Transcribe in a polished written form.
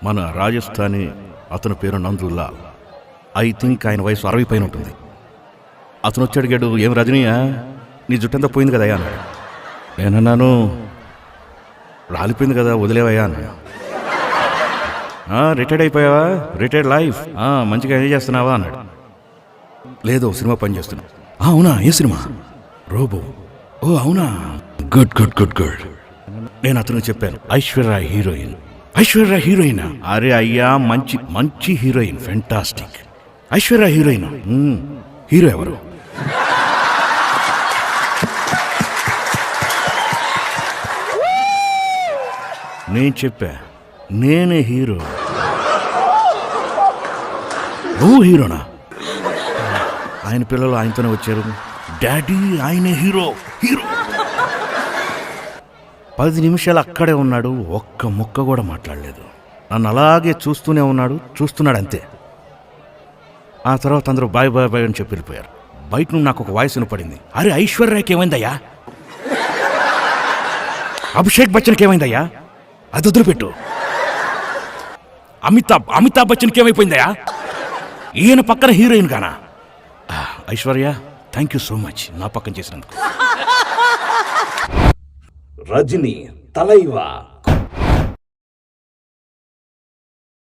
మన రాజస్థానీ, అతని పేరు నందులాల్. ఐ థింక్ ఆయన వయసు 60 పైన ఉంటుంది. అతను వచ్చి అడిగాడు, ఏం రజనీయా నీ జుట్టంతా పోయింది కదయ్యా అన్నాడు. నేనన్నాను, రాలిపోయింది కదా వదిలేవయ్యా అన్నాడు. రిటైర్డ్ అయిపోయావా? రిటైర్డ్ లైఫ్ మంచిగా ఎంజాయ్ చేస్తున్నావా అన్నాడు. లేదు, సినిమా పని చేస్తున్నా. అవునా, ఏ సినిమా? రోబో. ఓ అవునా, గుడ్ గుడ్ గుడ్ గుడ్. నేను అతను చెప్పాను, ఐశ్వర్య హీరోయిన్. ఐశ్వర్య హీరోయిన్? అరే అయ్యా, మంచి మంచి heroine, fantastic. Aishwarya heroine. Hero ఎవరు? నేను చెప్పా, నేనే హీరో. నువ్వు హీరోనా? ఆయన పిల్లలు ఆయనతోనే వచ్చారు. డాడీ ఆయనే హీరో. హీరో 10 నిమిషాలు అక్కడే ఉన్నాడు, ఒక్క ముక్క కూడా మాట్లాడలేదు. నన్ను అలాగే చూస్తున్నాడు అంతే. ఆ తర్వాత అందరూ బాయ్ బాయ్ బాయ్ అని చెప్పి వెళ్ళిపోయారు. బయట నుండి నాకు ఒక వాయిస్ వినపడింది, అరే ఐశ్వర్యకి ఏమైందయ్యా? అభిషేక్ బచ్చన్కి ఏమైందయ్యా? అది వదిలిపెట్టు. అమితాబ్ బచ్చన్కి ఏమైపోయిందయ్యా? ఈయన పక్కన heroine Gaana? Aishwarya, thank you so much నా పక్కన చేసినందుకు. రజనీ తలైవా.